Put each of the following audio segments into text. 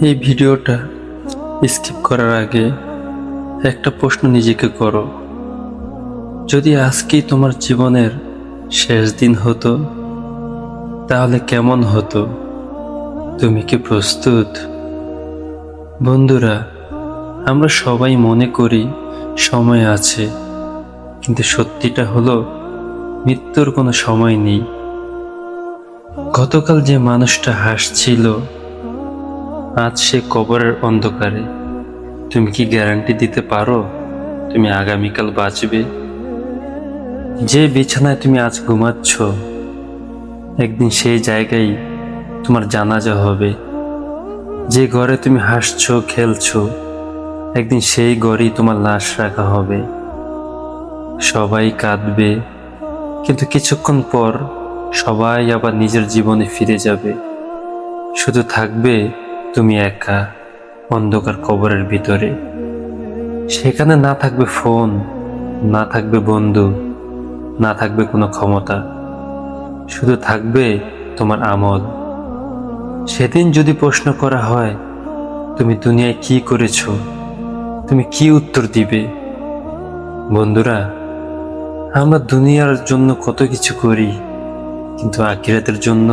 এই ভিডিওটা স্কিপ করার আগে একটা প্রশ্ন নিজেকে করো। যদি আজকেই তোমার জীবনের শেষ দিন হতো তাহলে কেমন হতো? তুমি কি প্রস্তুত? বন্ধুরা, আমরা সবাই মনে করি সময় আছে, কিন্তু সত্যিটা হলো মৃত্যুর কোনো সময় নেই। গতকাল যে মানুষটা হাসছিল আজ সে কবরের অন্ধকারে। তুমি কি গ্যারান্টি দিতে পারো তুমি আগামীকাল বাঁচবে? যে বিছানায় তুমি আজ ঘুমাচ্ছ একদিন সেই জায়গায় তোমার জানাজা হবে। যে ঘরে তুমি হাসছো খেলছো একদিন সেই ঘরেই তোমার লাশ রাখা হবে। সবাই কাঁদবে, কিন্তু কিছুক্ষণ পর সবাই আবার নিজের জীবনে ফিরে যাবে। শুধু থাকবে তুমি একা অন্ধকার কবরের ভিতরে। সেখানে না থাকবে ফোন, না থাকবে বন্ধু, না থাকবে কোনো ক্ষমতা, শুধু থাকবে তোমার আমল। সেদিন যদি প্রশ্ন করা হয় তুমি দুনিয়ায় কি করেছো, তুমি কি উত্তর দিবে? বন্ধুরা, আমরা দুনিয়ার জন্য কত কিছু করি, কিন্তু আখিরাতের জন্য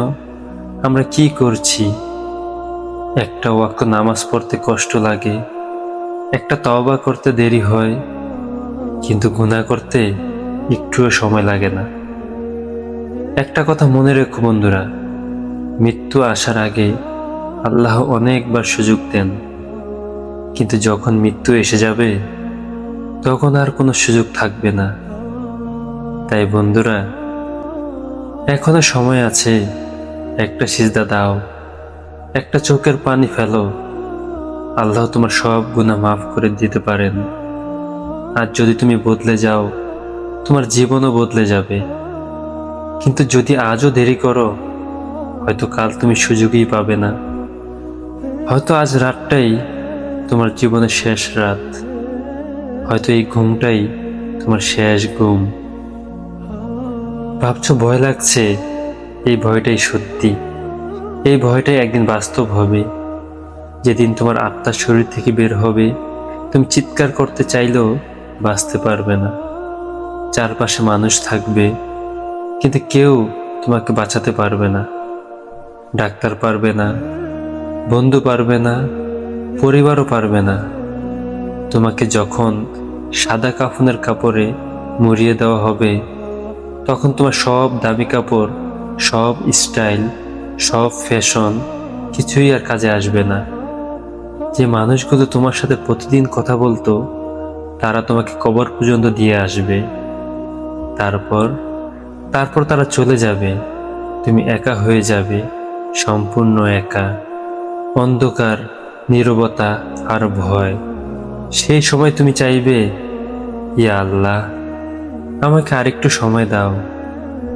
আমরা কি করছি? একটা ওয়াক্ত নামাজ পড়তে কষ্ট লাগে, একটা তওবা করতে দেরি হয়, কিন্তু গুনাহ করতে একটুও সময় লাগে না। একটা কথা মনে রেখো বন্ধুরা, মৃত্যু আসার আগে আল্লাহ অনেকবার সুযোগ দেন, কিন্তু যখন মৃত্যু এসে যাবে তখন আর কোনো সুযোগ থাকবে না। তাই বন্ধুরা, এখনো সময় আছে। একটা সিজদা দাও, একটা চোখের পানি ফেলো, আল্লাহ তোমার সব গুনাহ মাফ করে দিতে পারেন। আর যদি তুমি বদলে যাও তোমার জীবনও বদলে যাবে। কিন্তু যদি আজও দেরি করো হয়তো কাল তুমি সুযোগই পাবে না। হয়তো আজ রাতটাই তোমার জীবনের শেষ রাত, হয়তো এই ঘুমটাই তোমার শেষ ঘুম। ভাবছো ভয় লাগছে, এই ভয়টাই সত্যি। এই ভয়টাই একদিন বাস্তব হবে। যেদিন তোমার আত্মা শরীর থেকে বের হবে তুমি চিৎকার করতে চাইলেও বাঁচতে পারবে না। চারপাশে মানুষ থাকবে, কিন্তু কেউ তোমাকে বাঁচাতে পারবে না। ডাক্তার পারবে না, বন্ধু পারবে না, পরিবারও পারবে না। তোমাকে যখন সাদা কাফনের কাপড়ে মুড়িয়ে দেওয়া হবে তখন তোমার সব দামি কাপড়, সব স্টাইল, সব ফ্যাশন কিছুই আর কাজে আসবে না। যে মানুষগুলো তোমার সাথে প্রতিদিন কথা বলতো তারা তোমাকে কবর পর্যন্ত দিয়ে আসবে। তারপর তারপর তারা চলে যাবে, তুমি একা হয়ে যাবে, সম্পূর্ণ একা। অন্ধকার, নীরবতা আর ভয়। সেই সময় তুমি চাইবে, ইয়া আল্লাহ, আমাকে আরেকটু সময় দাও,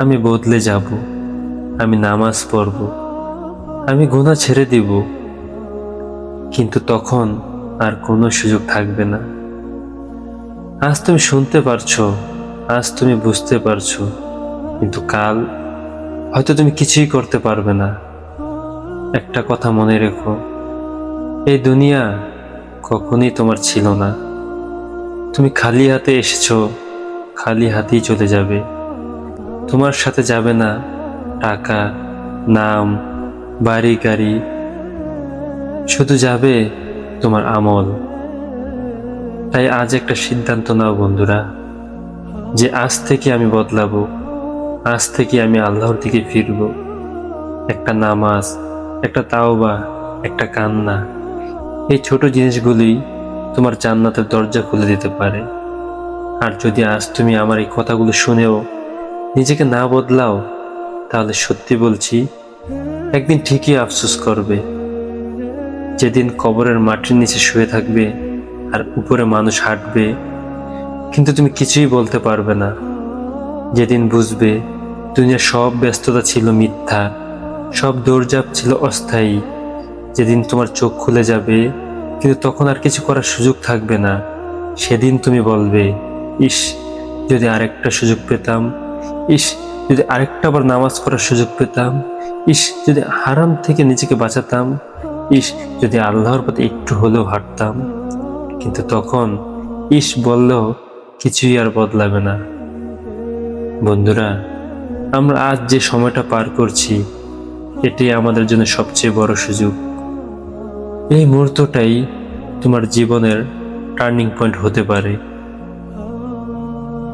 আমি বদলে যাব, আমি নামাজ পড়ব, আমি গুনাহ ছেড়ে দিব। কিন্তু তখন আর কোনো সুযোগ থাকবে না। আজ তুমি শুনতে পারছো, আজ তুমি বুঝতে পারছো, কিন্তু কাল হয়তো তুমি কিছুই করতে পারবে না। একটা কথা মনে রেখো, এই দুনিয়া কখনোই তোমার ছিল না। তুমি খালি হাতে এসেছো, খালি হাতেই চলে যাবে। তোমার সাথে যাবে না টাকা, নাম, বাড়ি গাড়ি, শুধু যাবে তোমার আমল। তাই আজ একটা সিদ্ধান্ত নাও বন্ধুরা, যে আজ থেকে আমি বদলাবো, আজ থেকে আমি আল্লাহর দিকে ফিরব। একটা নামাজ, একটা তাওবা, একটা কান্না, এই ছোট জিনিসগুলি তোমার জান্নাতের দরজা খুলে দিতে পারে। আর যদি আজ তুমি আমার এই কথাগুলো শুনেও নিজেকে না বদলাও তাহলে সত্যি বলছি একদিন ঠিকই আফসোস করবে। যেদিন কবরের মাটির নিচে শুয়ে থাকবে আর উপরে মানুষ হাঁটবে, কিন্তু তুমি কিছুই বলতে পারবে না। যেদিন বুঝবে দুনিয়ার সব ব্যস্ততা ছিল মিথ্যা, সব দৌড়ঝাঁপ ছিল অস্থায়ী। যেদিন তোমার চোখ খুলে যাবে কিন্তু তখন আর কিছু করার সুযোগ থাকবে না, সেদিন তুমি বলবে, ইস, যদি আরেকটা সুযোগ পেতাম, ইস, যদি আরেকটা বার নামাজ পড়ার সুযোগ পেতাম, ইস, যদি হারাম থেকে নিজেকে বাঁচাতাম, ইস, যদি আল্লাহর পথে একটু হলেও হাঁটতাম। কিন্তু তখন ইস বললেও কিছুই আর বদলাবে না। বন্ধুরা, আমরা আজ যে সময়টা পার করছি, এটাই আমাদের জন্য সবচেয়ে বড় সুযোগ। এই মুহূর্তটাই তোমার জীবনের টার্নিং পয়েন্ট হতে পারে।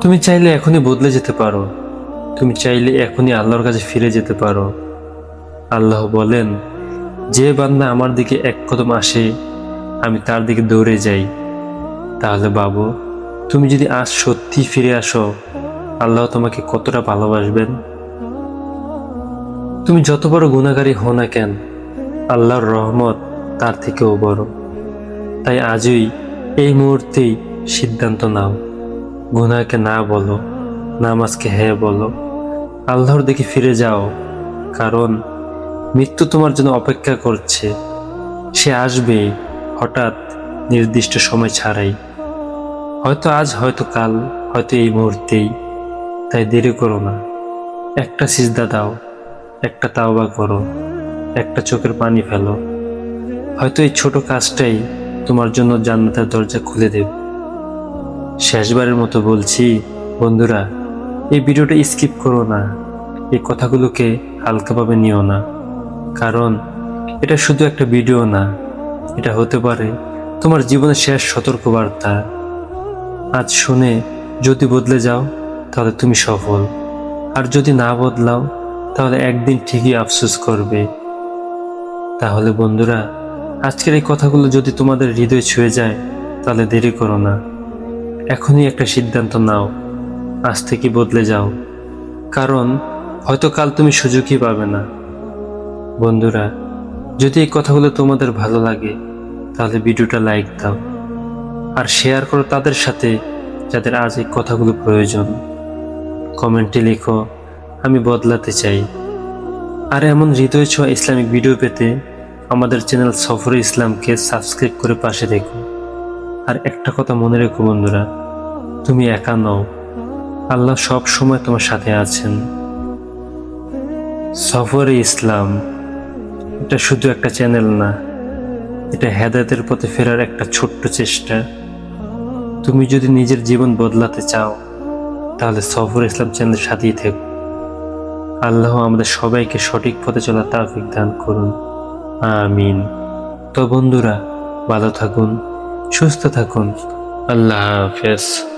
তুমি চাইলে এখনই বদলে যেতে পারো। তুমি চাইলে এখনই আল্লাহর কাছে ফিরে যেতে পারো। আল্লাহ বলেন, যে বান্দা আমার দিকে এক কদম আসে, আমি তার দিকে দৌড়ে যাই। তাহলে বাবু, তুমি যদি আজ সত্যি ফিরে আসো, আল্লাহ তোমাকে কতটা ভালোবাসবেন। তুমি যত বড় গুনাহগারী হও না কেন, আল্লাহর রহমত তার থেকেও বড়। তাই আজই, এই মুহূর্তেই সিদ্ধান্ত নাও। গুনাহকে না বলো, নামাজকে হ্যাঁ বলো, আল্লাহর দিকে ফিরে যাও। কারণ মৃত্যু তোমার জন্য অপেক্ষা করছে। সে আসবে হঠাৎ, নির্দিষ্ট সময় ছাড়াই। হয়তো আজ, হয়তো কাল, হয়তো এই মুহূর্তেই। তাই দেরি করো না। একটা সিজদা দাও, একটা তাওবা করো, একটা চোখের পানি ফেলো। হয়তো এই ছোট কাজটাই তোমার জন্য জান্নাতের দরজা খুলে দেবে। শেষবারের মতো বলছি, বন্ধুরা, এই ভিডিওটা স্কিপ করো না। এই কথাগুলোকে হালকাভাবে নিও না। কারণ এটা শুধু একটা ভিডিও না, এটা হতে পারে তোমার জীবনের শেষ সতর্কবার্তা। আজ শুনে যদি বদলে যাও, তাহলে তুমি সফল। আর যদি না বদলাও, তাহলে একদিন ঠিকই আফসোস করবে। তাহলে বন্ধুরা, আজকের এই কথাগুলো যদি তোমাদের হৃদয় ছুঁয়ে যায়, তাহলে দেরি করো না। এখনই একটা সিদ্ধান্ত নাও, আজ থেকে বদলে যাও। কারণ হয়তো কাল তুমি সুযোগই পাবে না। বন্ধুরা, যদি এই কথাগুলো তোমাদের ভালো লাগে, তাহলে ভিডিওটা লাইক দাও আর শেয়ার করো তাদের সাথে যাদের আজ এই কথাগুলো প্রয়োজন। কমেন্টে লিখো, আমি বদলাতে চাই। আর এমন হৃদয় ছোঁয়া ইসলামিক ভিডিও পেতে আমাদের চ্যানেল সফরে ইসলামকে সাবস্ক্রাইব করে পাশে রেখো। আর একটা কথা মনে রেখো বন্ধুরা, তুমি একা নও। আল্লাহ সব সময় তোমার সাথে আছেন। সফরে ইসলাম এটা শুধু একটা চ্যানেল না, এটা হেদায়েতের পথে ফেরার একটা ছোট্ট চেষ্টা। তুমি যদি নিজের জীবন বদলাতে চাও, তাহলে সফর ইসলাম চ্যানেলের সাথেই থেকো। আল্লাহ আমাদের সবাইকে সঠিক পথে চলার তৌফিক দান করুন, আমিন। তো বন্ধুরা, ভালো থাকুন, সুস্থ থাকুন। আল্লাহ হাফেজ।